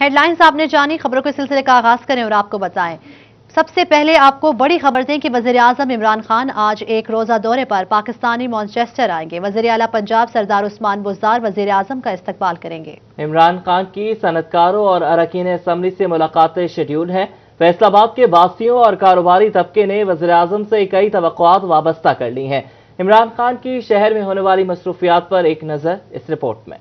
Head lines आपने जानी, खबरों के सिलसिले का आगाज करें और आपको बताएं। सबसे पहले आपको बड़ी खबर दें कि वज़ीर-ए-आज़म इमरान खान आज एक रोजा दौरे पर पाकिस्तानी मैनचेस्टर आएंगे। वज़ीर आला पंजाब सरदार उस्मान बुज़दार वज़ीर-ए-आज़म का इस्तकबाल करेंगे। इमरान खान की सनतकारों और अरकान असम्बली से मुलाकातें शेड्यूल हैं। फैसलाबाद के बासियों और कारोबारी तबके ने वज़ीर-ए-आज़म से कई तवक्कुआत वाबस्ता कर ली हैं। इमरान खान की शहर में होने वाली मसरूफियात पर एक नज़र इस रिपोर्ट में।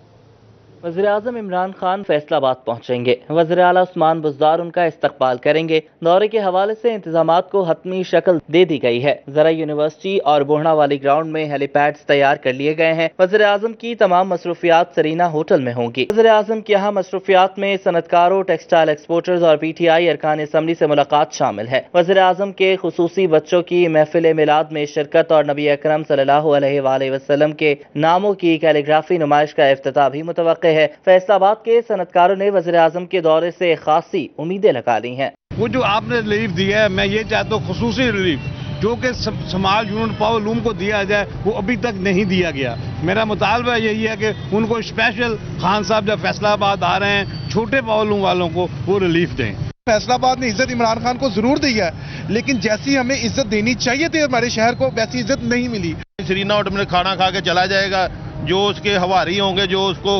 वज़ीर-ए-आज़म इमरान खान फैसलाबाद पहुंचेंगे। वज़ीर आला उस्मान बुज़दार उनका इस्तकबाल करेंगे। दौरे के हवाले से इंतजामात को हतमी शक्ल दे दी गई है। ज़रा यूनिवर्सिटी और बोहना वाली ग्राउंड में हेलीपैड्स तैयार कर लिए गए हैं। वज़ीर-ए-आज़म की तमाम मसरूफियात सरीना होटल में होंगी। वज़ीर-ए-आज़म की यहाँ मसरूफियात में सनतकारों, टेक्सटाइल एक्सपोर्टर्स और PTI अरकान असम्बली से मुलाकात शामिल है। वज़ीर-ए-आज़म के खुसूसी बच्चों की महफिल मिलाद में शिरकत और नबी अकरम सल्लल्लाहु अलैहि वसल्लम के नामों की कैलीग्राफी नुमाइश का इफ्तिताह भी मुतवक्के है। फैसलाबाद के सनतकारों ने वज़ीर-ए-आज़म के दौरे से खासी उम्मीदें लगा ली हैं। वो जो आपने रिलीफ दिया है, मैं ये चाहता हूँ खुसूसी रिलीफ जो कि समाज यूनिट पावर लूम को दिया जाए, वो अभी तक नहीं दिया गया। मेरा मुतालबा यही है कि उनको स्पेशल खान साहब जब फैसलाबाद आ रहे हैं, छोटे पावर लूम वालों को वो रिलीफ दें। फैसलाबाद ने इज्जत इमरान खान को जरूर दी है, लेकिन जैसी हमें इज्जत देनी चाहिए थी हमारे शहर को, वैसी इज्जत नहीं मिली। सरीना होटल में खाना खा के चला जाएगा, जो उसके हवारी होंगे, जो उसको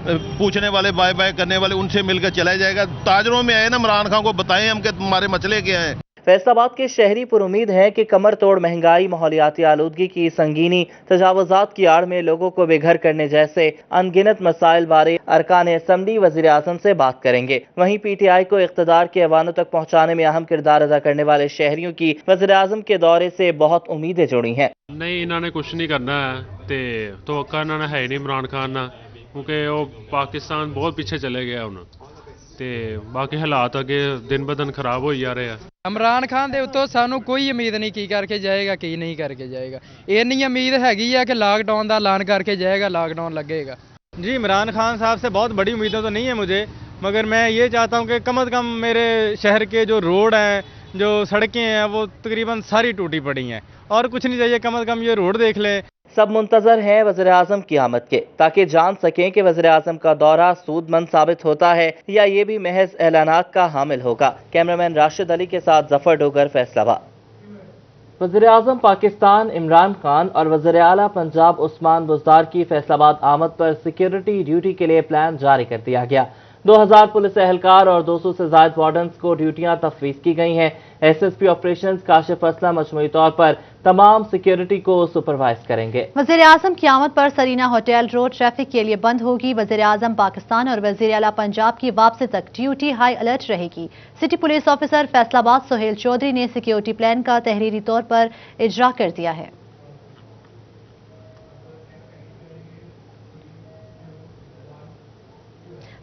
पूछने वाले, बाय बाय करने वाले, उनसे मिलकर चला जाएगा। ताजरों में आए ना, इमरान खान को बताएं हम कि तुम्हारे मसले क्या हैं। फैसलाबाद के शहरी पर उम्मीद है कि कमर तोड़ महंगाई, माहौलियाती आलूदगी की संगीनी, तजावुजात की आड़ में लोगों को बेघर करने जैसे अनगिनत मसाइल बारे अरकान असम्बली वज़ीर-ए-आज़म से बात करेंगे। वहीं PTI को इक़्तिदार के ऐवानों तक पहुँचाने में अहम किरदार अदा करने वाले शहरियों की वज़ीर-ए-आज़म के दौरे से बहुत उम्मीदें जुड़ी हैं। नहीं, इन्होंने कुछ नहीं करना है तो इन्होंने है नहीं इमरान खान ना, क्योंकि वो पाकिस्तान बहुत पीछे चले गया हूँ ते बाकी हालात अगे दिन ब दिन खराब हो जा रहे हैं। इमरान खान दे उत्तों सानू कोई उम्मीद नहीं की करके जाएगा की नहीं करके जाएगा। इन्नी उम्मीद हैगी है कि लॉकडाउन का ऐलान करके जाएगा, लॉकडाउन लगेगा। जी, इमरान खान साहब से बहुत बड़ी उम्मीदें तो नहीं है मुझे, मगर मैं ये चाहता हूँ कि कम से कम मेरे शहर के जो रोड हैं, जो सड़कें हैं, वो तकरीबन सारी टूटी पड़ी हैं और कुछ नहीं चाहिए, कम से कम ये रोड देख ले। सब मुंतजर हैं वज़ीर-ए-आज़म की आमद के, ताकि जान सकें कि वज़ीर-ए-आज़म का दौरा सूदमंद साबित होता है या ये भी महज ऐलानात का हामिल होगा। कैमरामैन राशिद अली के साथ जफर डोगर, फैसलाबाद। वज़ीर-ए-आज़म पाकिस्तान इमरान खान और वज़ीर आला पंजाब उस्मान बुज़दार की फैसलाबाद आमद पर सिक्योरिटी ड्यूटी के लिए प्लान जारी कर दिया गया। 2000 पुलिस एहलकार और 200 से ज़ायद वार्डन्स को ड्यूटियां तफवीज़ की गई हैं। SSP ऑपरेशंस काशिफ असलम मजमूई तौर पर तमाम सिक्योरिटी को सुपरवाइज करेंगे। वज़ीर-ए-आज़म की आमद पर सरीना होटल रोड ट्रैफिक के लिए बंद होगी। वज़ीर-ए-आज़म पाकिस्तान और वज़ीर आला पंजाब की वापसी तक ड्यूटी हाई अलर्ट रहेगी। City police officer Faisalabad Suhail Chaudhry ने सिक्योरिटी प्लान का तहरीरी तौर पर इजरा कर दिया है।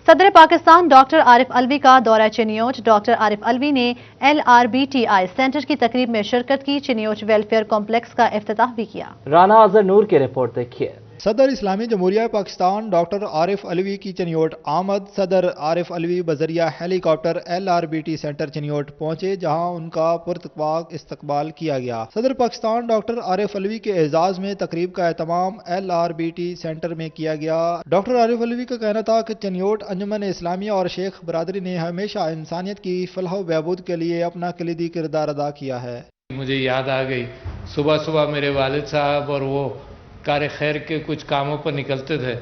सदर पाकिस्तान डॉक्टर आरिफ अलवी का दौरा चिनियोट। डॉक्टर आरिफ अलवी ने LRBTI सेंटर की तकरीब में शिरकत की। चिनियोट वेलफेयर कॉम्प्लेक्स का इफ्तिताह भी किया। राना अजहर नूर की रिपोर्ट देखिए। सदर इस्लामी जमहूरिया पाकिस्तान डॉक्टर आरिफ अलवी की चिनियोट आमद। सदर आरिफ अलवी बजरिया हेलीकॉप्टर LRBT सेंटर चिनियोट पहुंचे, जहां उनका पुरतकवाक इस्तकबाल किया गया। सदर पाकिस्तान डॉक्टर आरिफ अलवी के एजाज में तकरीब का एहतमाम LRBT सेंटर में किया गया। डॉक्टर आरिफ अलवी का कहना था कि चिनियोट अंजुमन इस्लामिया और शेख बरादरी ने हमेशा इंसानियत की फलाह व बहबूद के लिए अपना कलीदी किरदार अदा किया है। मुझे याद आ गई, सुबह सुबह मेरे वालिद साहब और वो कार खैर के कुछ कामों पर निकलते थे।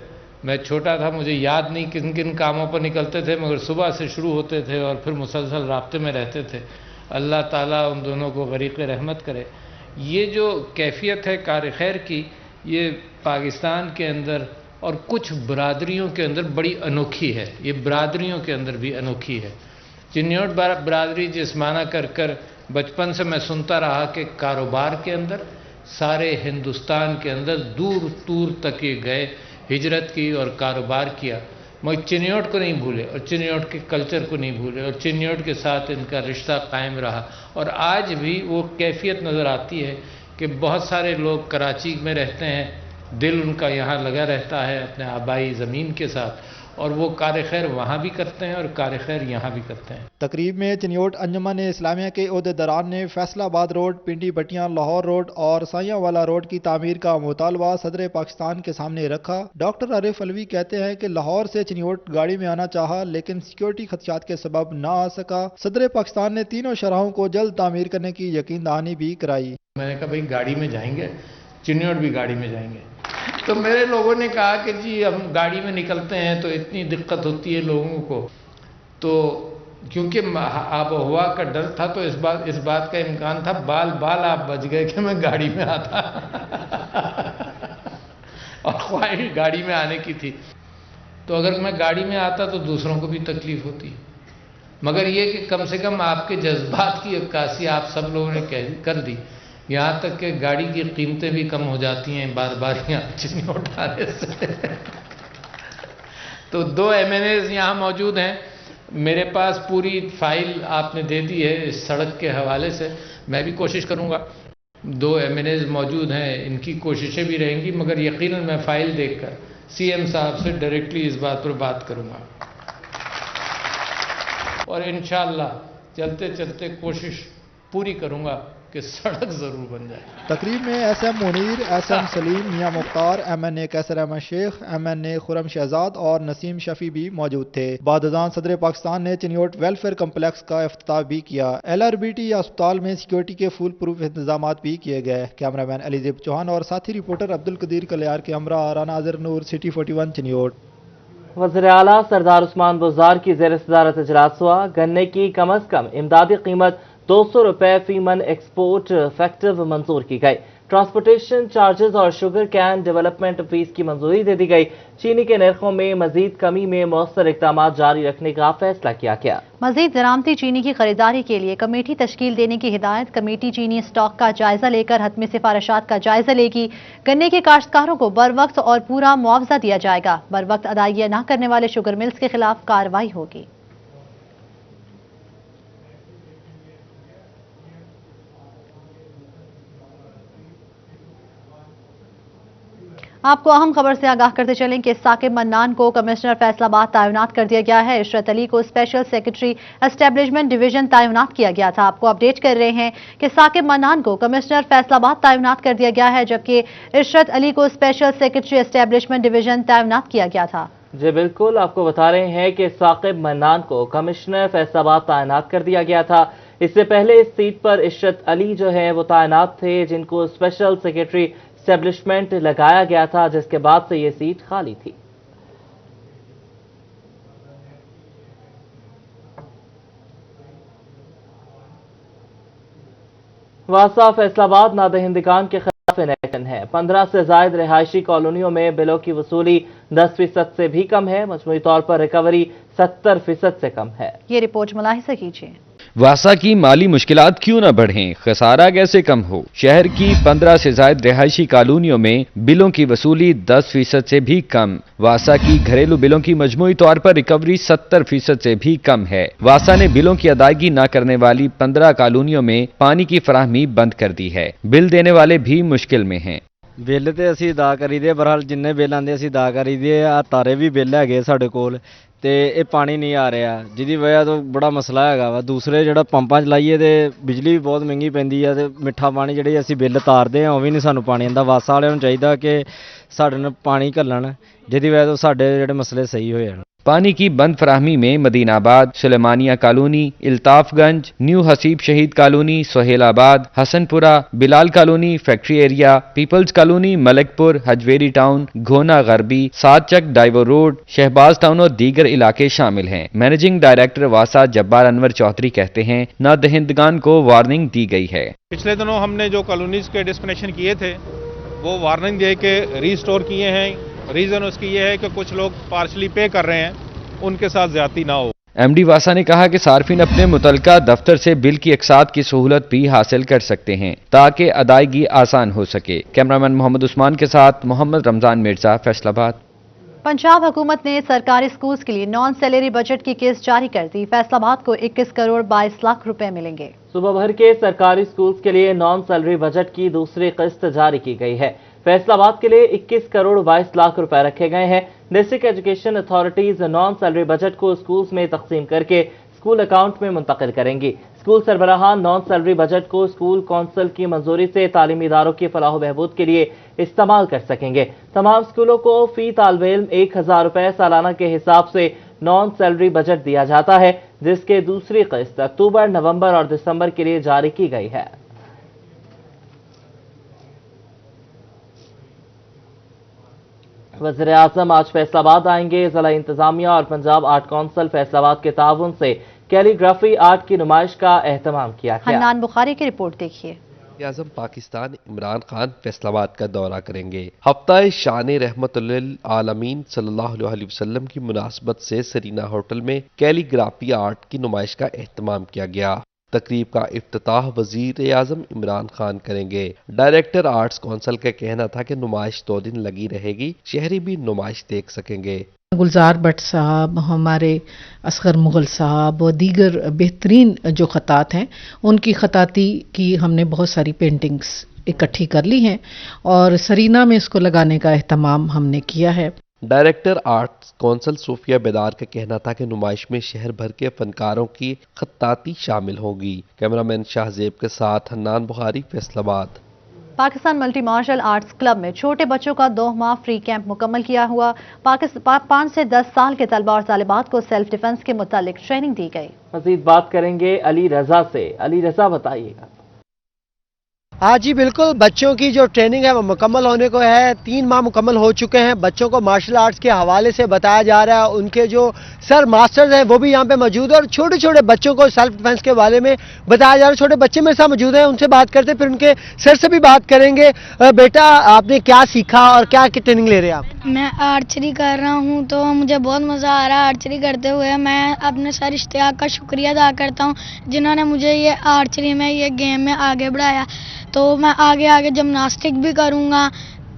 मैं छोटा था, मुझे याद नहीं किन किन कामों पर निकलते थे, मगर सुबह से शुरू होते थे और फिर मुसलसल राब्ते में रहते थे। अल्लाह ताला उन दोनों को गरीक़ रहमत करे। ये जो कैफियत है कार खैर की, ये पाकिस्तान के अंदर और कुछ बरादरियों के अंदर बड़ी अनोखी है। ये बरादरियों के अंदर भी अनोखी है। चिन्योट बरादरी जिस्माना कर कर बचपन से मैं सुनता रहा कि कारोबार के अंदर सारे हिंदुस्तान के अंदर दूर दूर तक ये गए, हिजरत की और कारोबार किया, मगर चिन्योट को नहीं भूले और चिन्योट के कल्चर को नहीं भूले और चिन्योट के साथ इनका रिश्ता कायम रहा। और आज भी वो कैफियत नज़र आती है कि बहुत सारे लोग कराची में रहते हैं, दिल उनका यहाँ लगा रहता है अपने आबाई ज़मीन के साथ, اور وہ کار خیر وہاں بھی کرتے ہیں اور کار خیر یہاں بھی کرتے ہیں۔ تقریب میں چنیوٹ انجمن اسلامیہ کے عہدیداران نے فیصل آباد روڈ، پنڈی بٹیاں لاہور روڈ اور سائیاں والا روڈ کی تعمیر کا مطالبہ صدر پاکستان کے سامنے رکھا۔ ڈاکٹر عارف علوی کہتے ہیں کہ لاہور سے چنیوٹ گاڑی میں آنا چاہا لیکن سیکیورٹی خدشات کے سبب نہ آ سکا۔ صدر پاکستان نے تینوں شاہراہوں کو جلد تعمیر کرنے کی یقین دہانی بھی کرائی۔ میں نے کہا بھائی گاڑی میں جائیں گے، چنیوٹ بھی گاڑی میں جائیں گے، تو میرے لوگوں نے کہا کہ جی ہم گاڑی میں نکلتے ہیں تو اتنی دقت ہوتی ہے لوگوں کو، تو کیونکہ آب و ہوا کا ڈر تھا تو اس بات کا امکان تھا، بال آپ بچ گئے کہ میں گاڑی میں آتا اور خواہش گاڑی میں آنے کی تھی، تو اگر میں گاڑی میں آتا تو دوسروں کو بھی تکلیف ہوتی، مگر یہ کہ کم سے کم آپ کے جذبات کی عکاسی آپ سب لوگوں نے کر دی، یہاں تک کہ گاڑی کی قیمتیں بھی کم ہو جاتی ہیں بار بار یہاں چنیوٹ اٹھانے سے۔ تو 2 MNAs یہاں موجود ہیں، میرے پاس پوری فائل آپ نے دے دی ہے اس سڑک کے حوالے سے، میں بھی کوشش کروں گا۔ 2 MNAs موجود ہیں، ان کی کوششیں بھی رہیں گی، مگر یقیناً میں فائل دیکھ کر CM صاحب سے ڈائریکٹلی اس بات پر بات کروں گا، اور انشاءاللہ چلتے چلتے کوشش پوری کروں گا کہ سڑک ضرور بن جائے۔ تقریب میں SM منیر، SM سلیم، میاں مختار، MNA کیسر احمد شیخ، MNA خرم شہزاد اور نسیم شفیع بھی موجود تھے۔ بعد ازاں صدر پاکستان نے چنیوٹ ویلفیئر کمپلیکس کا افتتاح بھی کیا۔ LRBT اسپتال میں سیکیورٹی کے فول پروف انتظامات بھی کیے گئے۔ کیمرہ مین علیزیب چوہان اور ساتھی رپورٹر عبدالقدیر کلیار کے ہمراہ رانا ناظر نور، سٹی 41 چنیوٹ۔ وزیر اعلیٰ سردار عثمان بزدار کی زیر صدارت اجلاس ہوا۔ گنے کی کم از کم امدادی قیمت 200 روپے فی من ایکسپورٹ فیکٹو منظور کی گئی۔ ٹرانسپورٹیشن چارجز اور شوگر کین ڈیولپمنٹ فیس کی منظوری دے دی گئی۔ چینی کے نرخوں میں مزید کمی میں مؤثر اقدامات جاری رکھنے کا فیصلہ کیا گیا۔ مزید درآمدی چینی کی خریداری کے لیے کمیٹی تشکیل دینے کی ہدایت۔ کمیٹی چینی اسٹاک کا جائزہ لے کر حتمی سفارشات کا جائزہ لے گی۔ گنے کے کاشتکاروں کو بروقت اور پورا معاوضہ دیا جائے گا۔ بروقت ادائیگیاں نہ کرنے والے شوگر ملز کے خلاف کارروائی ہوگی۔ آپ کو اہم خبر سے آگاہ کرتے چلیں کہ ثاقب منان کو کمشنر فیصل آباد تعینات کر دیا گیا ہے۔ عشرت علی کو اسپیشل سیکرٹری اسٹیبلشمنٹ ڈویژن تعینات کیا گیا تھا۔ آپ کو اپڈیٹ کر رہے ہیں کہ ثاقب منان کو کمشنر فیصل آباد تعینات کر دیا گیا ہے، جبکہ عشرت علی کو اسپیشل سیکرٹری اسٹیبلشمنٹ ڈویژن تعینات کیا گیا تھا۔ جی بالکل، آپ کو بتا رہے ہیں کہ ثاقب منان کو کمشنر فیصل آباد تعینات کر دیا گیا تھا۔ اس سے پہلے اس سیٹ پر عشرت علی جو ہے وہ تعینات تھے، جن کو اسپیشل سیکرٹری اسٹیبلشمنٹ لگایا گیا تھا، جس کے بعد سے یہ سیٹ خالی تھی۔ واسا فیصل آباد نادہندگان کے خلاف انیکشن ہے۔ 15 سے زائد رہائشی کالونیوں میں بلوں کی وصولی 10% سے بھی کم ہے۔ مجموعی طور پر ریکوری 70% سے کم ہے۔ یہ رپورٹ ملاحظہ کیجیے۔ واسا کی مالی مشکلات کیوں نہ بڑھیں، خسارہ کیسے کم ہو۔ شہر کی 15 سے زائد رہائشی کالونیوں میں بلوں کی وصولی 10% سے بھی کم۔ واسا کی گھریلو بلوں کی مجموعی طور پر ریکوری 70% سے بھی کم ہے۔ واسا نے بلوں کی ادائیگی نہ کرنے والی 15 کالونیوں میں پانی کی فراہمی بند کر دی ہے۔ بل دینے والے بھی مشکل میں ہیں۔ ਬਿੱਲ ਤੇ ਅਸੀਂ ਅਦਾ ਕਰੀਦੇ, ਬਹਰਹਾਲ ਜਿੰਨੇ ਬਿੱਲ ਆਉਂਦੇ ਅਸੀਂ ਅਦਾ ਕਰੀਦੇ ਆ। ਤਾਰੇ ਵੀ ਬਿੱਲ ਹੈਗੇ ਸਾਡੇ ਕੋਲ ਤੇ ਇਹ ਪਾਣੀ ਨਹੀਂ ਆ ਰਿਹਾ, ਜਿਹਦੀ ਵਜ੍ਹਾ ਤੋਂ ਬੜਾ ਮਸਲਾ ਹੈਗਾ ਵਾ। ਦੂਸਰੇ ਜਿਹੜਾ ਪੰਪਾਂ 'ਚ ਲਾਈਏ ਤੇ ਬਿਜਲੀ ਵੀ ਬਹੁਤ ਮਹਿੰਗੀ ਪੈਂਦੀ ਆ ਤੇ ਮਿੱਠਾ ਪਾਣੀ ਜਿਹੜੇ ਅਸੀਂ ਬਿੱਲ ਤਾਰਦੇ ਆ ਉਹ ਵੀ ਨਹੀਂ ਸਾਨੂੰ ਪਾਣੀ ਆਉਂਦਾ। ਵਾਸਾ ਵਾਲਿਆਂ ਨੂੰ ਚਾਹੀਦਾ ਕਿ ਸਾਡੇ ਨਾਲ ਪਾਣੀ ਘੱਲਣ, ਜਿਹਦੀ ਵਜ੍ਹਾ ਤੋਂ ਸਾਡੇ ਜਿਹੜੇ ਮਸਲੇ ਸਹੀ ਹੋ ਜਾਣ। پانی کی بند فراہمی میں Madinabad, Sulemania colony, Altaf Ganj, new Haseeb Shaheed colony, Sohailabad, Hassanpura, Bilal colony, factory area, peoples colony, Malikpur, Hajveri town, گھونا غربی، سات چک ڈائیور روڈ، شہباز ٹاؤن اور دیگر علاقے شامل ہیں۔ مینیجنگ ڈائریکٹر واسا جبار انور چودھری کہتے ہیں نادہندگان کو وارننگ دی گئی ہے۔ پچھلے دنوں ہم نے جو کالونیز کے ڈسکنیکشن کیے تھے وہ وارننگ دے کے ریسٹور کیے ہیں۔ ریزن اس کی یہ ہے کہ کچھ لوگ پارشلی پے کر رہے ہیں، ان کے ساتھ زیادتی نہ ہو۔ ایم ڈی واسا نے کہا کہ صارفین اپنے متعلقہ دفتر سے بل کی اقساط کی سہولت بھی حاصل کر سکتے ہیں تاکہ ادائیگی آسان ہو سکے۔ کیمرامین محمد عثمان کے ساتھ محمد رمضان مرزا، فیصل آباد۔ پنجاب حکومت نے سرکاری سکولز کے لیے نان سیلری بجٹ کی قسط جاری کر دی۔ فیصل آباد کو 21 کروڑ 22 لاکھ روپے ملیں گے۔ صوبہ بھر کے سرکاری سکولز کے لیے نان سیلری بجٹ کی دوسری قسط جاری کی گئی ہے۔ فیصل آباد کے لیے 21 کروڑ 22 لاکھ روپے رکھے گئے ہیں۔ District education authorities non salary budget को स्कूल्स में तकसीम करके स्कूल अकाउंट में मुंतकिल करेंगी। स्कूल सरबराहान नॉन सैलरी बजट को स्कूल कौंसिल की मंजूरी से तालीमी इदारों की फलाह बहबूद के लिए इस्तेमाल कर सकेंगे। तमाम स्कूलों को फी तालिब इल्म 1000 रुपए सालाना के हिसाब से नॉन सैलरी बजट दिया जाता है, जिसके दूसरी किस्त अक्टूबर, नवंबर और दिसंबर के लिए जारी की गई है। वज़ीर-ए-आज़म आज फैसलाबाद आएंगे। जिला इंतजामिया और पंजाब आर्ट काउंसिल फैसलाबाद के ताउन से कैलीग्राफी आर्ट की नुमाइश का एहतमाम किया गया। हन्नान बुखारी की रिपोर्ट देखिए। वज़ीर-ए-आज़म पाकिस्तान इमरान खान फैसलाबाद का दौरा करेंगे। हफ्ता शान रहमतुल्लिल आलमीन सल्लल्लाहु अलैहि वसल्लम की मुनासबत से सरीना होटल में कैलीग्राफी आर्ट की नुमाइश का एहतमाम किया गया। तकरीब का इफ्तिताह वज़ीर-ए-आज़म इमरान खान करेंगे। डायरेक्टर आर्ट्स काउंसिल का कहना था कि नुमाइश 2 दिन लगी रहेगी, शहरी भी नुमाइश देख सकेंगे। गुलजार भट्ट साहब, हमारे असगर मुगल साहब और दीगर बेहतरीन जो खतात हैं, उनकी खताती की हमने बहुत सारी पेंटिंग्स इकट्ठी कर ली हैं और सरीना में इसको लगाने का एहतमाम हमने किया है। डायरेक्टर आर्ट्स काउंसिल सूफिया बेदार का कहना था कि नुमाइश में शहर भर के फनकारों की खत्ताती शामिल होगी। कैमरामैन शाहजेब के साथ Hannan Bukhari, Faisalabad. Pakistan multi martial arts club में छोटे बच्चों का 2 माह फ्री कैंप मुकम्मल किया हुआ। 5 से 10 साल के तलबा और तालिबात को सेल्फ डिफेंस के मुतालिक ट्रेनिंग दी गई। मजीद बात करेंगे अली रजा से। अली रजा, बताइएगा। हाँ जी बिल्कुल, बच्चों की जो ट्रेनिंग है वो मुकम्मल होने को है। 3 माह मुकम्मल हो चुके हैं। बच्चों को मार्शल आर्ट्स के हवाले से बताया जा रहा है। उनके जो सर मास्टर्स हैं वो भी यहाँ पे मौजूद है और छोटे छोटे बच्चों को सेल्फ डिफेंस के बारे में बताया जा रहा है। छोटे बच्चे मेरे साथ मौजूद हैं, उनसे बात करते, फिर उनके सर से भी बात करेंगे। बेटा, आपने क्या सीखा और क्या की ट्रेनिंग ले रहे हैं आप? मैं आर्चरी कर रहा हूँ, तो मुझे बहुत मज़ा आ रहा है आर्चरी करते हुए। मैं अपने सर इश्तियाक का शुक्रिया अदा करता हूँ जिन्होंने मुझे ये आर्चरी में, ये गेम में आगे बढ़ाया। तो मैं आगे जिम्नास्टिक भी करूँगा,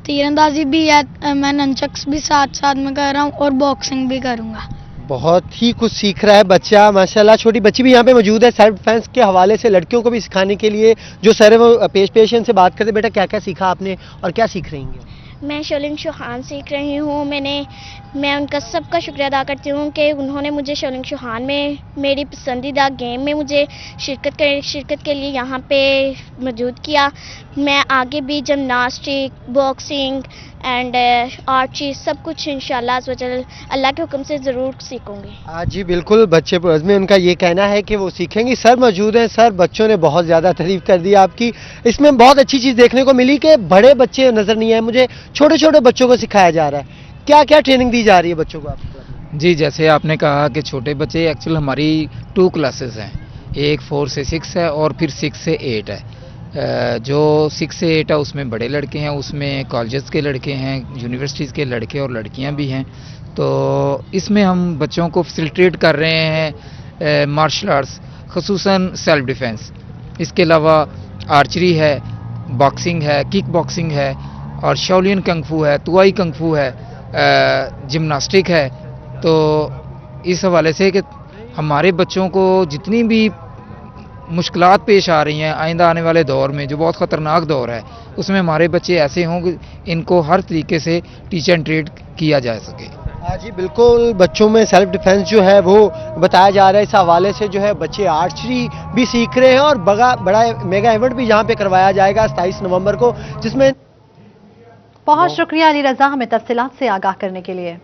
तीरंदाजी भी है, मैं नंचक्स भी साथ साथ में कर रहा हूँ और बॉक्सिंग भी करूँगा। बहुत ही कुछ सीख रहा है बच्चा, माशाल्लाह। छोटी बच्ची भी यहाँ पे मौजूद है सेल्फ डिफेंस के हवाले से लड़कियों को भी सिखाने के लिए। जो सर है वो पेश इनसे बात करते। बेटा, क्या क्या सीखा आपने और क्या सीख रही हैं? मैं शोलिंग शोहान सीख रही हूँ। मैं उनका सबका शुक्रिया अदा करती हूँ कि उन्होंने मुझे शोलिंग शोहान में मेरी पसंदीदा गेम में मुझे शिरकत के लिए यहाँ पे मौजूद किया। मैं आगे भी जिम्नास्टिक, बॉक्सिंग एंड आर्चरी सब कुछ इंशाल्लाह अल्लाह के हुक्म से ज़रूर सीखूंगी। हाँ जी बिल्कुल, बच्चे में उनका ये कहना है कि वो सीखेंगी। सर मौजूद हैं। सर, बच्चों ने बहुत ज़्यादा तारीफ कर दी आपकी। इसमें बहुत अच्छी चीज़ देखने को मिली कि बड़े बच्चे नज़र नहीं आए, मुझे छोटे छोटे बच्चों को सिखाया जा रहा है। क्या क्या ट्रेनिंग दी जा रही है बच्चों को आपको? जी, जैसे आपने कहा कि छोटे बच्चे, एक्चुअल हमारी 2 क्लासेस हैं, एक 4 से 6 है और फिर 6 से 8 है। जो 6 से 8 है उसमें बड़े लड़के हैं, उसमें कॉलेजेस के लड़के हैं, यूनिवर्सिटीज़ के लड़के और लड़कियां भी हैं। तो इसमें हम बच्चों को फैसिलिटेट कर रहे हैं मार्शल आर्ट्स, ख़ुसूसन सेल्फ डिफेंस। इसके अलावा आर्चरी है, बॉक्सिंग है, किक बॉक्सिंग है और शाओलिन कंग फू है, तुआई कंग फू है, जिम्नास्टिक है। तो इस हवाले से कि हमारे बच्चों को जितनी भी मुश्किलात पेश आ रही हैं आइंदा आने वाले दौर में, जो बहुत ख़तरनाक दौर है, उसमें हमारे बच्चे ऐसे हों कि इनको हर तरीके से टीच एंड ट्रेड किया जा सके। हाँ जी बिल्कुल, बच्चों में सेल्फ डिफेंस जो है वो बताया जा रहा है। इस हवाले से जो है बच्चे आर्चरी भी सीख रहे हैं और बड़ा मेगा इवेंट भी यहाँ पे करवाया जाएगा 27 नवंबर को, जिसमें बहुत शुक्रिया अली रजा हमें तफसीलात से आगाह करने के लिए।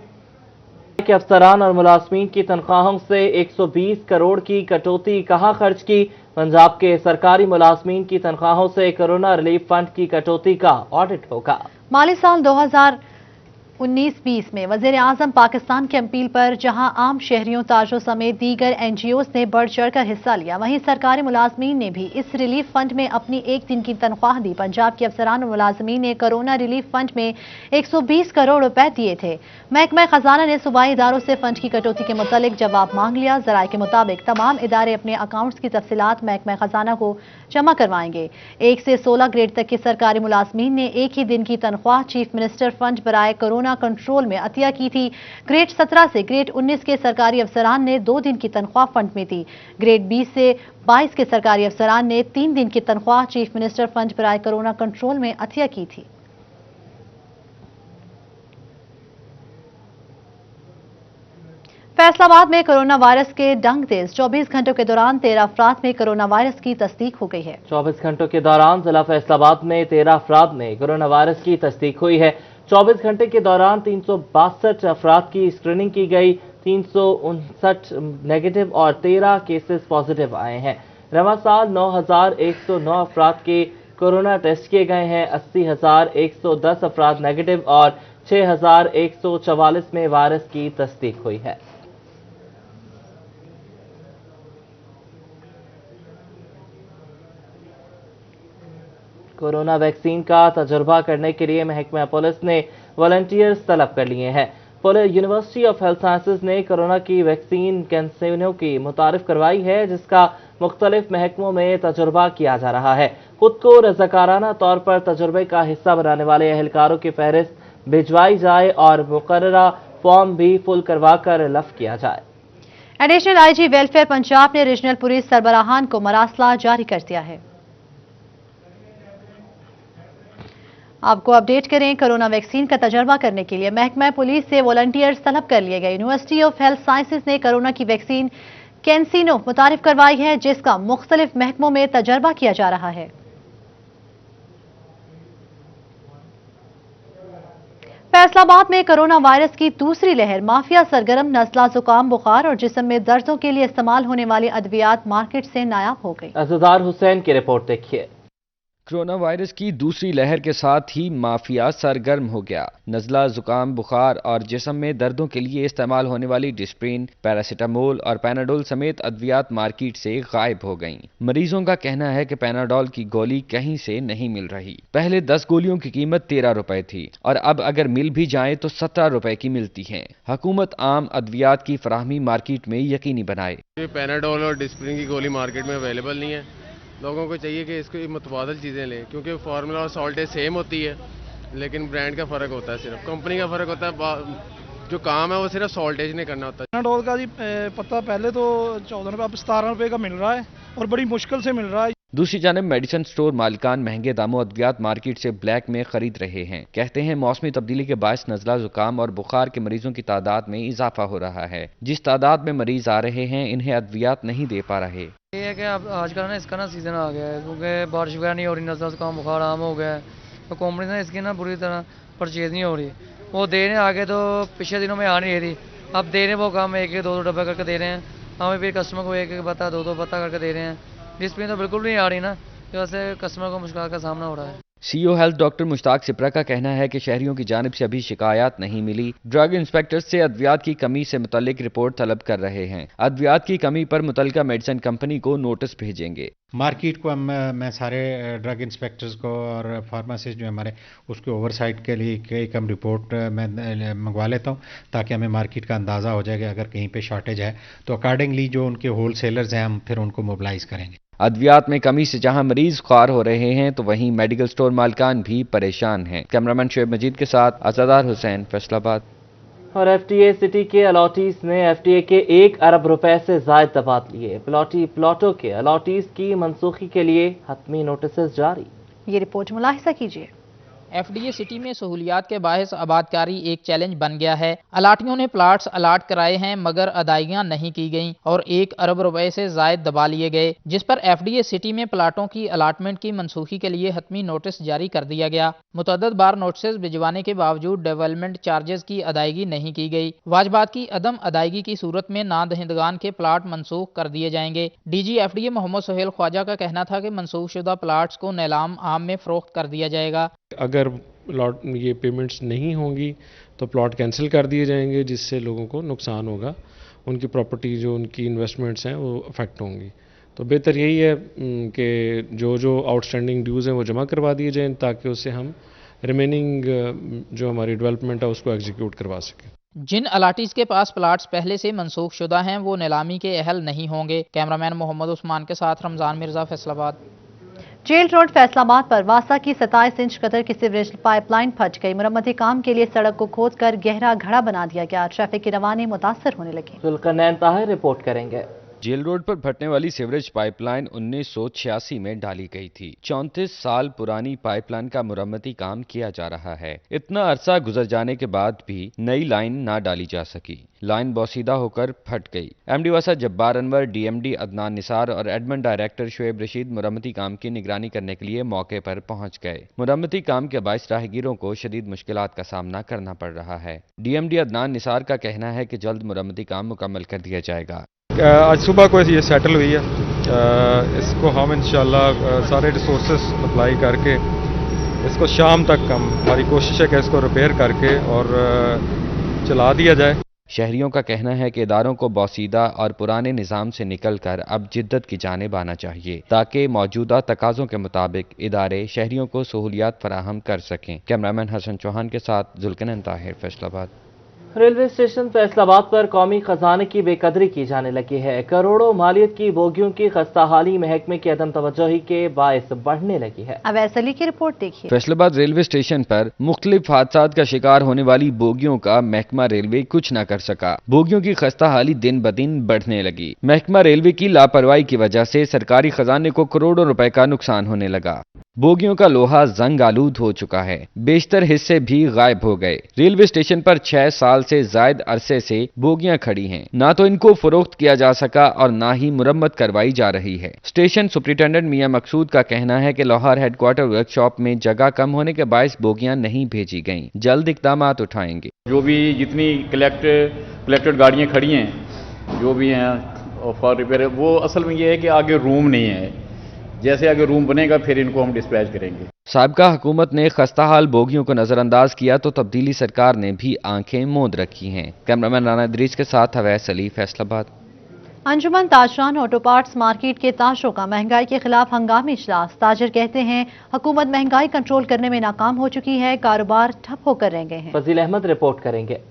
के अफसरान और मुलाजमीन की तनख्वाहों से 120 करोड़ की कटौती कहाँ खर्च की? पंजाब के सरकारी मुलाजमीन की तनख्वाहों से कोरोना रिलीफ फंड की कटौती का ऑडिट होगा। माली साल 2019-20 में वज़ीर-ए-आज़म पाकिस्तान की अपील पर जहां आम शहरियों, ताजों समेत दीगर NGOs ने बढ़ चढ़कर हिस्सा लिया, वहीं सरकारी मुलाजमीन ने भी इस रिलीफ फंड में अपनी 1 दिन की तनख्वाह दी। पंजाब के अफसरान और मुलाजमीन ने कोरोना रिलीफ फंड में 120 करोड़ रुपए दिए थे। महकमा खजाना ने सूबाई इदारों से फंड की कटौती के मुतालिक जवाब मांग लिया। ज़राए के मुताबिक तमाम इदारे अपने अकाउंट्स की तफसीलात महकमा खजाना को जमा करवाएंगे। 1 से 16 ग्रेड तक के सरकारी मुलाजमीन ने 1 ही दिन की तनख्वाह चीफ मिनिस्टर फंड बराए कोरोना कंट्रोल में अतिया की थी। ग्रेड 17 से ग्रेड 19 के सरकारी अफसरान ने 2 दिन की तनख्वाह फंड में दी। ग्रेड 20 से 22 के सरकारी अफसरान ने 3 दिन की तनख्वाह चीफ मिनिस्टर फंड बराए कोरोना कंट्रोल में अतिया की थी। 1 से 16 ग्रेड तक के सरकारी मुलाजमीन ने 1 ही दिन की तनख्वाह फंड में दी। ग्रेड 17 से ग्रेड 19 के सरकारी अफसरान ने 2 दिन की तनख्वाह फंड में दी। ग्रेड 20 से 22 के सरकारी अफसरान ने 3 दिन की तनख्वाह चीफ मिनिस्टर फंड बराए कोरोना कंट्रोल में अतिया की थी। फैसलाबाद में कोरोना वायरस के डंग तेज 24 घंटों के दौरान 13 अफराद में कोरोना वायरस की तस्दीक हो गई है। 24 घंटों के दौरान जिला फैसलाबाद में 13 अफराद में कोरोना वायरस की तस्दीक हुई है। 24 घंटे के दौरान 362 अफराद की स्क्रीनिंग की गई, 359 नेगेटिव और 13 केसेस पॉजिटिव आए हैं। रवा साल 9,109 अफराद के कोरोना टेस्ट किए गए हैं। 80,110 अफराद नेगेटिव और 6,144 में वायरस की तस्दीक हुई है। कोरोना वैक्सीन का तजुर्बा करने के लिए महकमा पुलिस ने वॉलंटियर्स तलब कर लिए हैं। यूनिवर्सिटी ऑफ हेल्थ साइंसेज ने कोरोना की वैक्सीन कैंसिनो की मुतारिफ करवाई है, जिसका मुख्तलिफ महकमों में तजुर्बा किया जा रहा है। खुद को रज़ाकाराना तौर पर तजुर्बे का हिस्सा बनाने वाले अहलकारों की फहरिस्त भिजवाई जाए और मुकर्ररा फॉर्म भी फुल करवा कर लफ किया जाए। एडिशनल आईजी वेलफेयर पंजाब ने रीजनल पुलिस सरबराहान को मरासला जारी कर दिया है। आपको अपडेट करें, कोरोना वैक्सीन का तजर्बा करने के लिए महकमा पुलिस से वॉलंटियर्स तलब कर लिए गए। यूनिवर्सिटी ऑफ हेल्थ साइंसेज ने कोरोना की वैक्सीन कैंसिनो मुतारिफ करवाई है, जिसका मुख्तलिफ महकमों में तजर्बा किया जा रहा है। फैसलाबाद में कोरोना वायरस की दूसरी लहर, माफिया सरगर्म, नज़ला, जुकाम, बुखार और जिस्म में दर्दों के लिए इस्तेमाल होने वाली अद्वियात मार्केट से नायाब हो गई। अज़दार हुसैन की रिपोर्ट देखिए। कोरोना वायरस की दूसरी लहर के साथ ही माफिया सरगर्म हो गया। नज़ला, जुकाम, बुखार और जिस्म में दर्दों के लिए इस्तेमाल होने वाली डिस्प्रिन, पैरासीटामोल और पैनाडोल समेत अद्वियात मार्केट से गायब हो गईं। मरीजों का कहना है कि पैनाडोल की गोली कहीं से नहीं मिल रही। पहले 10 गोलियों की कीमत 13 रुपए थी और अब अगर मिल भी जाए तो 17 रुपए की मिलती हैं। हुकूमत आम अद्वियात की फराहमी मार्केट में यकीनी बनाए। पैनाडोल और डिस्प्रिन की गोली मार्केट में अवेलेबल नहीं है। लोगों को चाहिए कि इसको मुतबादल चीज़ें लें, क्योंकि फार्मूला और सॉल्टेज सेम होती है, लेकिन ब्रांड का फ़र्क होता है, सिर्फ कंपनी का फ़र्क होता है। जो काम है वो सिर्फ सॉल्टेज नहीं करना होता है। पैनाडोल का जी पता पहले तो 14 रुपये, अब 17 रुपये का मिल रहा है और बड़ी मुश्किल से मिल रहा है। दूसरी जानब मेडिसिन स्टोर मालिकान महंगे दामों अद्वियात मार्केट से ब्लैक में खरीद रहे हैं। कहते हैं मौसमी तब्दीली के बायस नज़ला, जुकाम और बुखार के मरीजों की तादाद में इजाफा हो रहा है। जिस तादाद में मरीज आ रहे हैं, इन्हें अद्वियात नहीं दे पा रहे। ये है कि अब आजकल ना इसका सीजन आ गया है, क्योंकि बारिश वगैरह नहीं हो रही, नज़ला, जुकाम, बुखार आम हो गया है, तो कंपनी ने इसकी ना बुरी तरह परचेज नहीं हो रही। वो देने आगे तो पिछले दिनों में आ नहीं रही, अब दे रहे वो काम 1-2 डब्बा करके दे रहे हैं। हमें फिर कस्टमर को 1-1 पत्ता 2-2 पत्ता करके दे रहे हैं। डिस्प्ले तो बिल्कुल नहीं आ रही ना, वैसे कस्टमर को मुश्किल का सामना हो रहा है। CEO health doctor Mushtaq Sipra का कहना है कि शहरियों की जानिब से अभी शिकायत नहीं मिली। ड्रग इंस्पेक्टर्स से अद्वियात की कमी से मुतल्लिक रिपोर्ट तलब कर रहे हैं। अद्वियात की कमी पर मुतल्लिका मेडिसिन कंपनी को नोटिस भेजेंगे। मार्केट को मैं सारे ड्रग इंस्पेक्टर्स को और फार्मासिस्ट जो हमारे उसके ओवरसाइट के लिए एक हम रिपोर्ट मैं मंगवा लेता हूँ, ताकि हमें मार्केट का अंदाज़ा हो जाएगा। अगर कहीं पे शॉर्टेज है तो अकॉर्डिंगली जो उनके होल सेलर्स हैं हम फिर उनको मोबिलाइज करेंगे। अद्वियात में कमी से जहां मरीज ख्वार हो रहे हैं, तो वहीं मेडिकल स्टोर मालिकान भी परेशान हैं। कैमरामैन शुएब मजीद के साथ अज़दार हुसैन, फैसलाबाद। और एफटीए सिटी के अलॉटीज ने एफटीए के 1 अरब रुपए से जायद तबादले लिए। प्लॉटों के अलॉटीज की मनसूखी के लिए हतमी नोटिस जारी। ये रिपोर्ट मुलाहिजा कीजिए। एफडीए सिटी में सहूलियात के बाहिस आबादकारी एक चैलेंज बन गया है। अलाटियों ने प्लाट्स अलाट कराए हैं, मगर अदायगियां नहीं की गईं और 1 अरब रुपए से जायद दबा लिए गए, जिस पर एफडीए सिटी में प्लाटों की अलाटमेंट की मनसूखी के लिए हतमी नोटिस जारी कर दिया गया। मुतअद्दिद बार नोटिस भिजवाने के बावजूद डेवलपमेंट चार्जेस की अदायगी नहीं की गई। वाजबात की अदम अदायगी की सूरत में नादहिंदगान के प्लाट मनसूख कर दिए जाएंगे। डीजी एफडीए मोहम्मद सोहेल ख्वाजा का कहना था कि मनसूख शुदा प्लाट्स को नीलाम आम में फरोख्त कर दिया जाएगा। अगर ये पेमेंट्स नहीं होंगी तो प्लॉट कैंसिल कर दिए जाएंगे, जिससे लोगों को नुकसान होगा, उनकी प्रॉपर्टी जो उनकी इन्वेस्टमेंट्स हैं वो अफेक्ट होंगी। तो बेहतर यही है कि जो आउटस्टैंडिंग ड्यूज़ हैं वो जमा करवा दिए जाएं, ताकि उससे हम रिमेनिंग जो हमारी डेवलपमेंट है उसको एग्जीक्यूट करवा सकें। जिन अलाटीज के पास प्लाट्स पहले से मनसूख शुदा हैं वो नीलामी के अहल नहीं होंगे। कैमरामैन मोहम्मद उस्मान के साथ रमजान मिर्जा, फैसलाबाद। जेल रोड फैसलाबाद पर वासा की 27 इंच कदर की सीवरेज पाइपलाइन फट गई। मरम्मती काम के लिए सड़क को खोदकर गहरा घड़ा बना दिया गया। ट्रैफिक की रवानी मुतासर होने लगी। जुल्करनैन ताहिर रिपोर्ट करेंगे। जेल रोड पर फटने वाली सीवरेज पाइपलाइन 1986 में डाली गई थी। 34 साल पुरानी पाइपलाइन का मुरम्मती काम किया जा रहा है। इतना अरसा गुजर जाने के बाद भी नई लाइन ना डाली जा सकी। लाइन बोसीदा होकर फट गई। एमडी वसा जब्बार अनवर, डीएमडी अदनान निसार और एडमिन डायरेक्टर शुएब रशीद मुरम्मती काम की निगरानी करने के लिए मौके पर पहुंच गए। मुरम्मती काम के बाइस राहगीरों को शदीद मुश्किलात का सामना करना पड़ रहा है। डीएमडी अदनान निसार का कहना है कि जल्द मुरम्मती काम मुकम्मल कर दिया जाएगा। आज सुबह को ये सेटल हुई है। इसको हम इंशाल्लाह सारे रिसोर्सेस अप्लाई करके इसको शाम तक हमारी कोशिश है कि इसको रिपेयर करके और चला दिया जाए। शहरियों का कहना है कि इदारों को बोसीदा और पुराने निज़ाम से निकलकर अब जिद्दत की जानिब आना चाहिए ताकि मौजूदा तकाज़ों के मुताबिक इदारे शहरियों को सहूलियात फराहम कर सकें। कैमरामैन हसन चौहान के साथ जुल्कनन ताहिर, फैसलाबाद। रेलवे स्टेशन फैसलाबाद पर कौमी खजाने की बेकदरी की जाने लगी है। करोड़ों मालियत की बोगियों की खस्ताहाली महकमे की अदम तवज्जोही के बायस बढ़ने लगी है। अवैस अली की रिपोर्ट देखिए। फैसलाबाद रेलवे स्टेशन पर मुख्तलिफ हादसात का शिकार होने वाली बोगियों का महकमा रेलवे कुछ न कर सका। बोगियों की खस्ताहाली दिन ब दिन बढ़ने लगी। महकमा रेलवे की लापरवाही की वजह से सरकारी खजाने को करोड़ों रुपए का नुकसान होने लगा। बोगियों का लोहा जंग आलूद हो चुका है। बेशतर हिस्से भी गायब हो गए। रेलवे स्टेशन पर 6 साल से जायद अरसे से बोगियां खड़ी हैं। ना तो इनको फरोख्त किया जा सका और ना ही मुरम्मत करवाई जा रही है। स्टेशन सुपरिटेंडेंट मियां मकसूद का कहना है कि लाहौर हेडक्वार्टर वर्कशॉप में जगह कम होने के बायस बोगियां नहीं भेजी गईं। जल्द इकदाम उठाएंगे। जो भी जितनी कलेक्टेड गाड़ियां खड़ी हैं, जो भी हैं फॉर रिपेयर, वो असल में ये है कि आगे रूम नहीं है। जैसे आगे रूम बनेगा फिर इनको हम डिस्पैच करेंगे। साबिका हुकूमत ने खस्ताहाल बोगियों को नजरअंदाज किया तो तब्दीली सरकार ने भी आंखें मूंद रखी हैं। कैमरामैन राना इदरीस के साथ अवैस अली, फैसलाबाद। अंजुमन ताजरान ऑटो पार्ट्स मार्केट के ताजरों का महंगाई के खिलाफ हंगामी इजलास। ताजर कहते हैं हुकूमत महंगाई कंट्रोल करने में नाकाम हो चुकी है, कारोबार ठप होकर रह गए हैं। फजील अहमद रिपोर्ट करेंगे।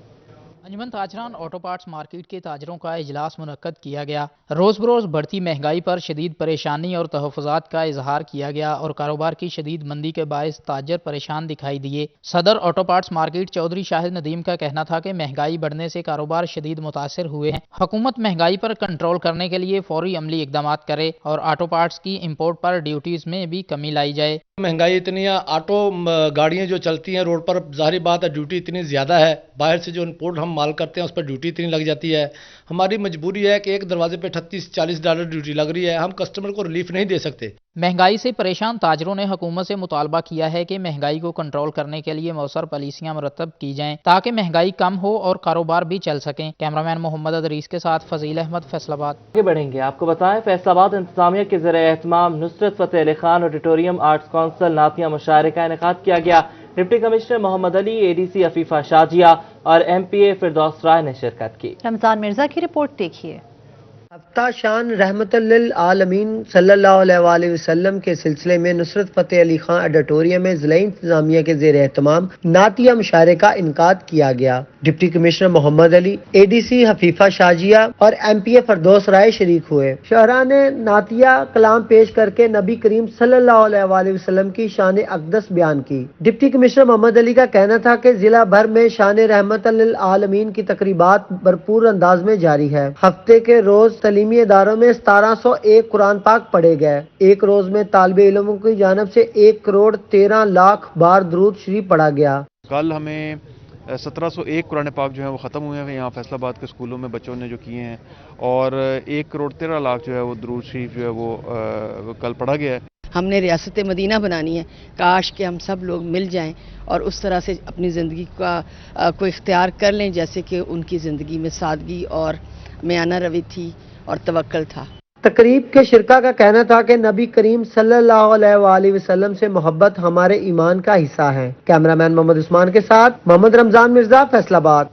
अंजुमन ताजरान ऑटो पार्ट्स मार्केट के ताजरों का इजलास मुनक्कद किया गया। रोज बरोज बढ़ती महंगाई पर शदीद परेशानी और तहफ़्फ़ुज़ात का इजहार किया गया और कारोबार की शदीद मंदी के बायस ताजर परेशान दिखाई दिए। सदर auto parts market Chaudhry Shahid Nadeem का कहना था कि महंगाई बढ़ने से कारोबार शदीद मुतासर हुए हैं। हुकूमत महंगाई पर कंट्रोल करने के लिए फौरी अमली इकदाम करे और ऑटो पार्ट्स की इम्पोर्ट पर ड्यूटीज में भी कमी लाई जाए। महंगाई इतनी है, ऑटो गाड़ियाँ जो चलती हैं रोड पर, ज़ाहिर बात है ड्यूटी इतनी ज़्यादा है। बाहर से जो इम्पोर्ट हम माल करते हैं उस पर ड्यूटी इतनी लग जाती है। हमारी मजबूरी है कि एक दरवाजे पे $38-40 ड्यूटी लग रही है। हम कस्टमर को रिलीफ नहीं दे सकते। महंगाई से परेशान ताजरों ने हुकूमत से मुतालबा किया है कि महंगाई को कंट्रोल करने के लिए मौसर पॉलिसियां मुरतब की जाएं ताकि महंगाई कम हो और कारोबार भी चल सकें। कैमरामैन मोहम्मद अदरीस के साथ फजील अहमद, फैसलाबाद। आगे बढ़ेंगे। आपको बताएं, फैसलाबाद इंतजामिया के ज़रिए एहतमाम Nusrat Fateh Ali Khan auditorium arts council नातिया मुशायरे का इनेकाद किया गया। Deputy commissioner Mohammad Ali, ADC Afifa Shazia और एमपीए फिरदौस राय ने शिरकत की। रमजान मिर्जा की रिपोर्ट देखिए। हफ्ता शान रहमतुल्लिल आलमीन सल्लल्लाहु अलैहि वसल्लम के सिलसिले में नुसरत फतेह अली खान ऑडिटोरियम में ज़िला इंतजामिया के ज़ेर एहतमाम नातिया मुशायरे का इनकाद किया गया। Deputy commissioner Mohammad Ali, ADC Hafifa Shazia और एमपीए फिरदौस राय शरीक हुए। शहरा ने नातिया कलाम पेश करके नबी करीम सल्लल्लाहु अलैहि वसल्लम की शान अक़दस बयान की। डिप्टी कमिश्नर मोहम्मद अली का कहना था कि जिला भर में शान रहमतुल्लिल आलमीन की तकरीबात भरपूर अंदाज में जारी है। हफ्ते के रोज तलीमी इदारों में 1701 कुरान पाक पढ़े गए। एक रोज में तालिबे इल्मों की जानब से 1,13,00,000 बार दुरूद शरीफ पढ़ा गया। कल हमें 1701 कुरान पाक जो है वो ख़त्म हुए हैं यहाँ फैसलाबाद के स्कूलों में बच्चों ने जो किए हैं, और 1,13,00,000 जो है वो दुरूद शरीफ जो है वो कल पढ़ा गया है। हमने रियासत मदीना बनानी है। काश कि हम सब लोग मिल जाएं और उस तरह से अपनी ज़िंदगी का को इख्तियार कर लें जैसे कि उनकी ज़िंदगी में सादगी और मियाना रवि थी और तवक्कल था। तकरीब के शिरका का कहना था कि नबी करीम सल्लल्लाहु अलैहि वसल्लम से मोहब्बत हमारे ईमान का हिस्सा है। कैमरामैन मोहम्मद उस्मान के साथ मोहम्मद रमजान मिर्जा, फैसलाबाद।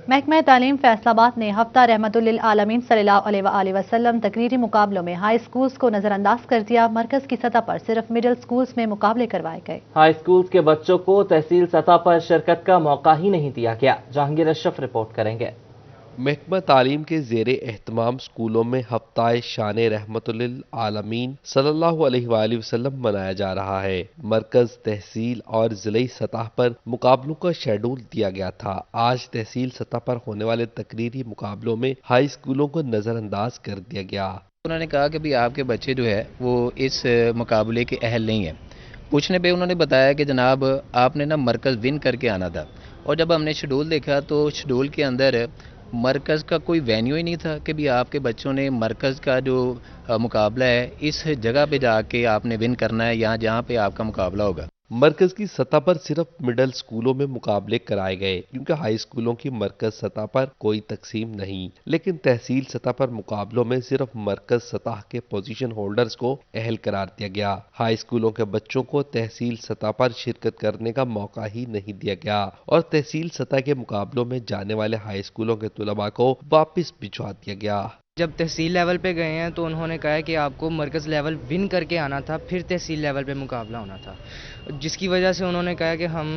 महकमा तालीम फैसलाबाद ने हफ्ता रहमतुल्लिल आलमीन सल्लल्लाहु अलैहि वसल्लम तकरीरी मुकाबलों में हाई स्कूल्स को नजरअंदाज कर दिया। मरकज की सतह पर सिर्फ मिडिल स्कूल्स में मुकाबले करवाए गए। हाई स्कूल्स के बच्चों को तहसील सतह पर शिरकत का मौका ही नहीं दिया गया। जहांगीर अशरफ रिपोर्ट करेंगे। महकमा तालीम के ज़ेरे एहतमाम स्कूलों में हफ्ताए शान रहमतुल आलमीन सल्लल्लाहु अलैहि वसल्लम मनाया जा रहा है। मरकज, तहसील और ज़िले सतह पर मुकाबलों का शेड्यूल दिया गया था। आज तहसील सतह पर होने वाले तकरीरी मुकाबलों में हाई स्कूलों को नज़रअंदाज कर दिया गया। उन्होंने कहा कि भी आपके बच्चे जो है वो इस मुकाबले के अहल नहीं है। पूछने पे उन्होंने बताया कि जनाब आपने ना मरकज़ विन करके आना था, और जब हमने शेड्यूल देखा तो शेड्यूल के अंदर मरकज़ का कोई वेन्यू ही नहीं था कि भी आपके बच्चों ने मरकज़ का जो मुकाबला है इस जगह पे जाके आपने विन करना है, यहाँ जहाँ पे आपका मुकाबला होगा। मरकज की सतह पर सिर्फ मिडिल स्कूलों में मुकाबले कराए गए, क्योंकि हाई स्कूलों की मरकज सतह पर कोई तकसीम नहीं। लेकिन तहसील सतह पर मुकाबलों में सिर्फ मरकज सतह के पोजीशन होल्डर्स को अहल करार दिया गया। हाई स्कूलों के बच्चों को तहसील सतह पर शिरकत करने का मौका ही नहीं दिया गया और तहसील सतह के मुकाबलों में जाने वाले हाई स्कूलों के तुलबा को वापिस भिजवा दिया गया। जब तहसील लेवल पे गए हैं तो उन्होंने कहा है कि आपको मरकज़ लेवल विन करके आना था, फिर तहसील लेवल पे मुकाबला होना था, जिसकी वजह से उन्होंने कहा कि हम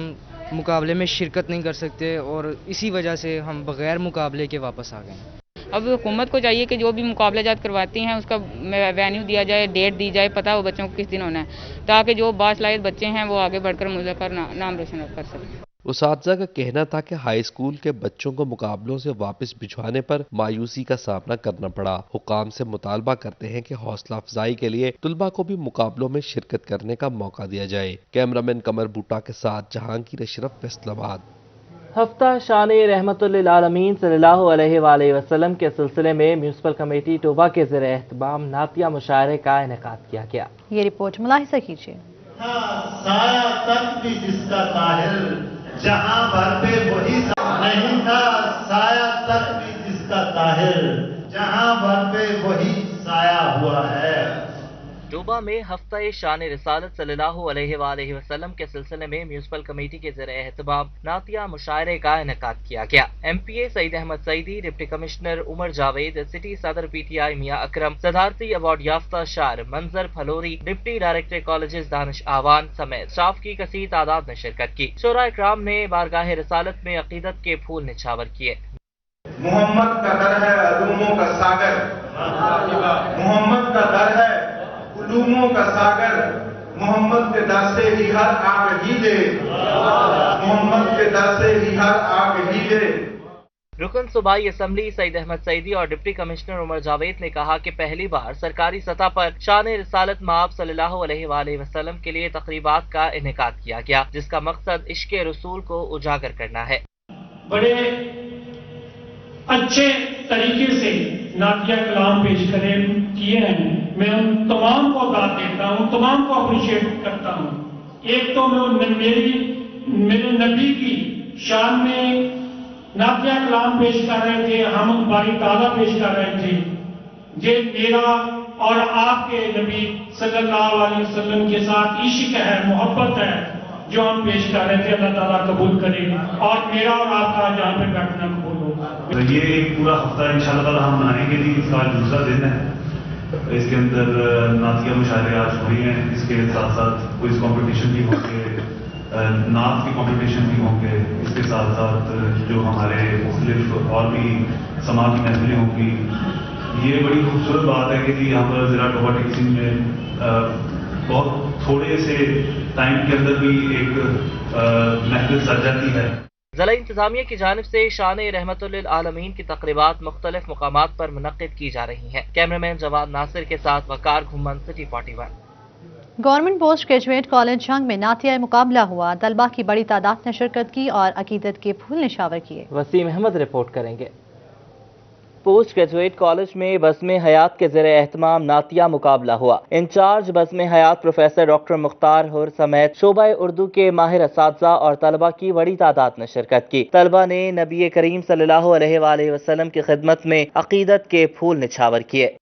मुकाबले में शिरकत नहीं कर सकते और इसी वजह से हम बग़ैर मुकाबले के वापस आ गए। अब हुकूमत को चाहिए कि जो भी मुकाबला जात करवाती हैं उसका वेन्यू दिया जाए, डेट दी जाए, पता हो बच्चों को किस दिन होना है, ताकि जो बासलाहियत बच्चे हैं वो आगे बढ़कर मुल्क नाम रोशन कर सकें। उसातिज़ा का कहना था कि हाई स्कूल के बच्चों को मुकाबलों से वापस भिजवाने पर मायूसी का सामना करना पड़ा। हुकाम से मुतालबा करते हैं कि हौसला अफजाई के लिए तुलबा को भी मुकाबलों में शिरकत करने का मौका दिया जाए। कैमरामैन कमर बूटा के साथ जहांगीर अशरफ, फैसलाबाद। हफ्ता शान रहमतुल आलमीन सल्लल्लाहु अलैहि वसल्लम के सिलसिले में म्यूनसिपल कमेटी टोबा के ज़ेरे एहतमाम नातिया मुशायरे का इनेकाद किया गया। ये रिपोर्ट मुलाहिजा कीजिए। साया तक भी जिसका ताहिर जहां भर पे वही नहीं था, साया तक भी जिसका ताहिर जहां भर पे वही साया हुआ है। टोबा में हफ्ता शान रिसालत सल्लल्लाहु अलैहि वसल्लम के सिलसिले में म्यूनसिपल कमेटी के ज़रिए एहतमाम नातिया मुशायरे का इनेकाद किया गया। MPA Saeed Ahmed Saeedi, deputy commissioner Umar Javed, city सदर PTI मियां अकरम, सदारती अवार्ड याफ्ता शायर Manzar Falori, deputy director colleges Danish Awan समेत स्टाफ की कसीर तादाद ने शिरकत की। शोरा इकराम ने बारगाह रिसालत में अकीदत के फूल निछावर किए। मोहम्मद का दर है उलूमों का सागर, मोहम्मद का दर है उलूमों का सागर, मोहम्मद के दर से ही हर आग ही दे, मोहम्मद के दर से ही हर आग ही दे। रुकन सूबाई असम्बली सईद अहमद सईदी और डिप्टी कमिश्नर उमर जावेद ने कहा कि पहली बार सरकारी सतह पर शान रिसालत माब सल्लल्लाहु अलैहि वसल्लम के लिए तकरीबात का इनेकाद किया गया, जिसका मकसद इश्क रसूल को उजागर करना है। बड़े अच्छे तरीके से नातिया कलाम पेश किए हैं। मैं उन तमाम को दाद देता हूँ, तमाम को अप्रिशिएट करता हूँ। एक तो मैं मेरे नबी की शान में नातिया कलाम पेश कर रहे थे, हम बारी ताज़ा पेश कर रहे थे। ये मेरा और आपके नबी सल्लल्लाहु अलैहि वसल्लम के साथ इश्क है, मोहब्बत है जो हम पेश कर रहे थे। अल्लाह ताला कबूल करे और मेरा और आपका जहाँ पे बैठना कबूल होगा। तो ये एक पूरा हफ्ता इंशाअल्लाह हम मनाएंगे जी। इसका दूसरा दिन है, इसके अंदर नातिया मुशायरे आज हुई हैं। इसके साथ साथ क्विज कंपटीशन भी होंगे, नात के कंपटीशन भी होंगे। इसके साथ साथ जो हमारे मुख्तलिफ और भी समाज की महफिलें होंगी। ये बड़ी खूबसूरत बात है कि जी यहाँ पर ज़िला टोबा टेक्सिंग में बहुत थोड़े से टाइम के अंदर भी एक महफिल सज जाती है। ज़िला इंतजामिया की जानिब से शान रहमतुल आलमीन की तकरीबात मुख्तलिफ मकामात पर मुनक्किद की जा रही हैं। कैमरामैन जवाद नासिर के साथ वकार घुमन, city 41। Government post graduate college जंग में नातिया मुकाबला हुआ। तलबा की बड़ी तादाद ने शिरकत की और अकीदत के फूल निशावर किए। वसीम अहमद रिपोर्ट करेंगे। पोस्ट ग्रेजुएट कॉलेज में बज़्म हयात के ज़रिए एहतमाम नातिया मुकाबला हुआ। इंचार्ज बज़्म हयात प्रोफेसर डॉक्टर मुख्तार हुर समेत शोबा उर्दू के माहिर असातिज़ा और तलबा की बड़ी तादाद ने शिरकत की। तलबा ने नबी करीम सल्लल्लाहु अलैहि वसल्लम की खिदमत में अकीदत के फूल निछावर किए।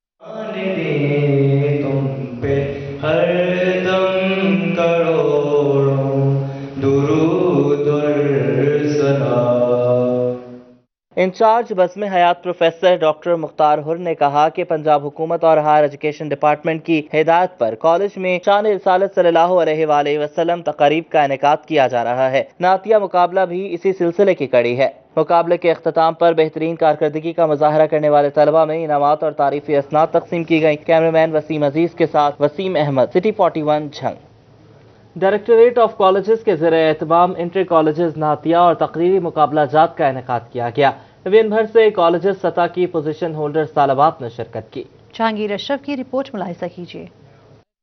इंचार्ज बज़्म हयात प्रोफेसर डॉक्टर मुख्तार हुर ने कहा कि पंजाब हुकूमत और हायर एजुकेशन डिपार्टमेंट की हिदायत पर कॉलेज में शान रिसालत सल्लल्लाहु अलैहि वसल्लम तक़रीब का इनेकाद किया जा रहा है। नातिया मुकाबला भी इसी सिलसिले की कड़ी है। मुकाबले के अख्ताम पर बेहतरीन कारकर्दगी का मुजाहरा करने वाले तलबा में इनामात और तारीफी असनाद तकसीम की गई। कैमरामैन वसीम अजीज के साथ Waseem Ahmed, city 41 Jhang. Directorate of colleges के ज़रिए एहतमाम इंटर कॉलेजेस नातिया और तकरीरी मुकाबला जात का इनेकाद किया गया। विन भर से कॉलेजेस सतह की पोजीशन होल्डर्स तालबात ने शिरकत की। जहांगीर अशरफ की रिपोर्ट मुलाहिजा कीजिए।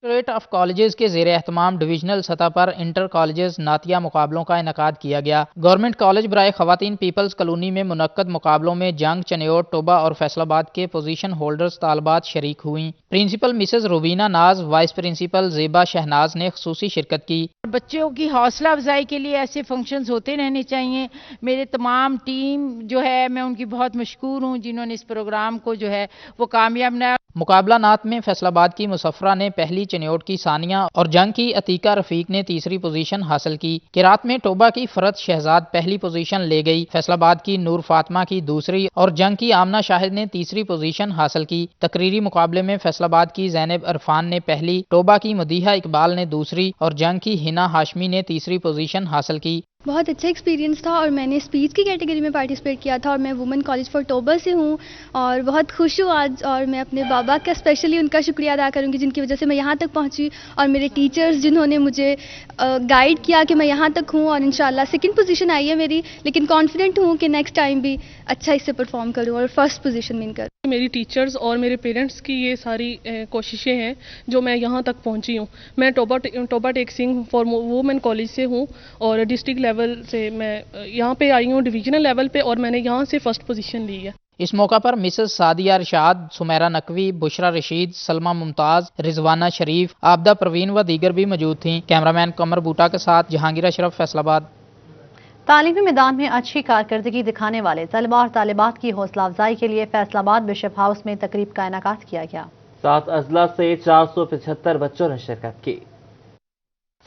डायरेक्टरेट ऑफ कॉलेजेस के ज़ेरे एहतमाम डिविजनल सतह पर इंटर कॉलेजेस नातिया मुकाबलों का इनेकाद किया गया। गवर्नमेंट कॉलेज बराए खवातीन पीपल्स कॉलोनी में मुनक्कद मुकाबलों में जंग, चनेयोर, टोबा और फैसलाबाद के पोजीशन होल्डर्स तालबात शरीक हुई। प्रिंसिपल मिसेज रुबीना नाज, वाइस प्रिंसिपल ज़ेबा शहनाज ने खुसूसी शिरकत की। बच्चों की हौसला अफजाई के लिए ऐसे फंक्शंस होते रहने चाहिए। मेरे तमाम टीम जो है मैं उनकी बहुत मशकूर हूँ जिन्होंने इस प्रोग्राम को जो है वो कामयाब बनाया। मुकाबला नात में फैसलाबाद की मुसफ्फरा ने पहली, चनेयोट की सानिया और जंग की अतीका रफीक ने तीसरी पोजीशन हासिल की। किरात में टोबा की फरत शहजाद पहली पोजीशन ले गई। फैसलाबाद की नूर फातिमा की दूसरी और जंग की आमना शाहिद ने तीसरी पोजीशन हासिल की। तकरीरी मुकाबले में फैसलाबाद की ज़ैनब अरफान ने पहली, टोबा की मदीहा इकबाल ने दूसरी और जंग की हिना हाशमी ने तीसरी पोजीशन हासिल की। बहुत अच्छा एक्सपीरियंस था और मैंने स्पीच की कैटेगरी में पार्टिसिपेट किया था और मैं वुमेन कॉलेज फॉर टोबा से हूँ और बहुत खुश हूँ आज। और मैं अपने बाबा का स्पेशली उनका शुक्रिया अदा करूँगी जिनकी वजह से मैं यहाँ तक पहुँची और मेरे टीचर्स जिन्होंने मुझे गाइड किया कि मैं यहाँ तक हूँ। और इंशाल्लाह सेकंड पोजीशन आई है मेरी, लेकिन कॉन्फिडेंट हूँ कि नेक्स्ट टाइम भी अच्छा इससे परफॉर्म करूँ और फर्स्ट पोजीशन विन करूँ। मेरी टीचर्स और मेरे पेरेंट्स की ये सारी कोशिशें हैं जो मैं यहाँ तक पहुँची हूँ। मैं Toba Tek Singh for women college से हूँ और डिस्ट्रिक्ट लेवल से मैं यहाँ पे आई हूँ डिवीजनल लेवल पे और मैंने यहाँ से फर्स्ट पोजीशन ली है। इस मौका पर मिसेस सादिया इरशाद, सुमेरा नकवी, बुशरा रशीद, सलमा मुमताज, रिजवाना शरीफ, आबदा परवीन व दीगर भी मौजूद थीं। कैमरामैन कमर बूटा के साथ जहांगीर अशरफ, फैसलाबाद। तालीमी मैदान में अच्छी कारकर्दगी दिखाने वाले तलबा और तालिबात की हौसला अफजाई के लिए फैसलाबाद बिशप हाउस में तकरीब का इनेकाद किया गया। 7 अजला से 475 बच्चों ने शिरकत की।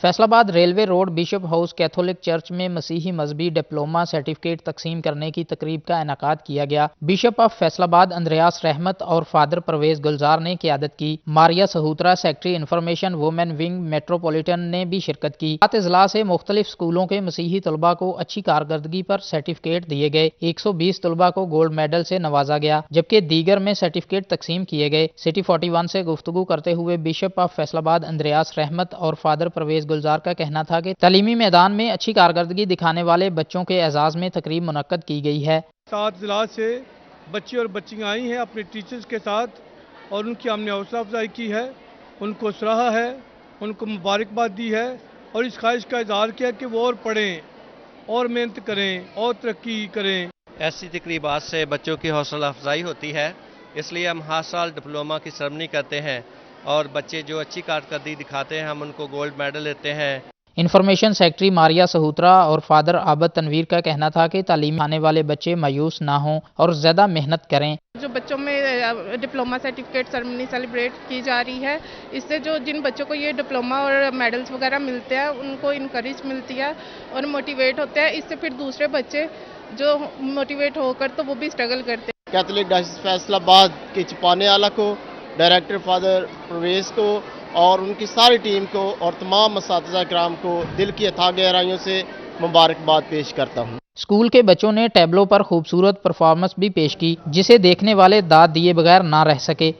Faisalabad railway road bishop house Catholic church में मसीही मजहबी डिप्लोमा सर्टिफिकेट तकसीम करने की तकरीब का इनेकाद किया गया। बिशप ऑफ फैसलाबाद अंद्रयास रहमत और फादर परवेज गुलजार ने क़ियादत की। Maria Sahotra, secretary information women wing metropolitan ने भी शिरकत की। 7 अजला से मुख्तलिफ स्कूलों के मसीही तलबा को अच्छी कारकर्दगी पर सर्टिफिकेट दिए गए। 120 तलबा को गोल्ड मेडल से नवाजा गया, जबकि दीगर में सर्टिफिकेट तकसीम किए गए। सिटी 41 से गुफ्तगू करते हुए बिशप ऑफ फैसलाबाद अंद्रयास रहमत और फादर परवेज गुलजार का कहना था कि तालीमी मैदान में अच्छी कारकर्दगी दिखाने वाले बच्चों के एजाज में तकरीब मुनक्कद की गई है। 7 जिला से बच्चे और बच्चियां आई हैं अपने टीचर्स के साथ और उनकी हमने हौसला अफजाई की है, उनको सराहा है, उनको मुबारकबाद दी है और इस ख्वाहिश का इजहार किया कि वो और पढ़ें और मेहनत करें और तरक्की करें। ऐसी तकरीबात से बच्चों की हौसला अफजाई होती है, इसलिए हम हर साल डिप्लोमा की सेरेमनी करते हैं और बच्चे जो अच्छी कारकर्दगी दिखाते हैं हम उनको गोल्ड मेडल देते हैं। इंफॉर्मेशन सेक्रेटरी मारिया सहूतरा और फादर आबद तनवीर का कहना था कि तालीम आने वाले बच्चे मायूस ना हों और ज़्यादा मेहनत करें। जो बच्चों में डिप्लोमा सर्टिफिकेट सेरेमनी सेलिब्रेट की जा रही है, इससे जो जिन बच्चों को ये डिप्लोमा और मेडल्स वगैरह मिलते हैं उनको इनकरेज मिलती है और मोटिवेट होते हैं। इससे फिर दूसरे बच्चे जो मोटिवेट होकर तो वो भी स्ट्रगल करते हैं। कैथोलिक डायसिस फैसलाबाद के चिपाने वाला को, डायरेक्टर फादर परवेज को और उनकी सारी टीम को और तमाम असातिज़ा किराम को दिल की अथाह गहराइयों से मुबारकबाद पेश करता हूँ। स्कूल के बच्चों ने टैबलो पर खूबसूरत परफॉर्मेंस भी पेश की, जिसे देखने वाले दाद दिए बगैर ना रह सके।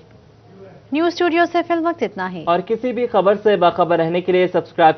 न्यूज़ स्टूडियो से फिल वक्त इतना ही। और किसी भी खबर से बाखबर रहने के लिए सब्सक्राइब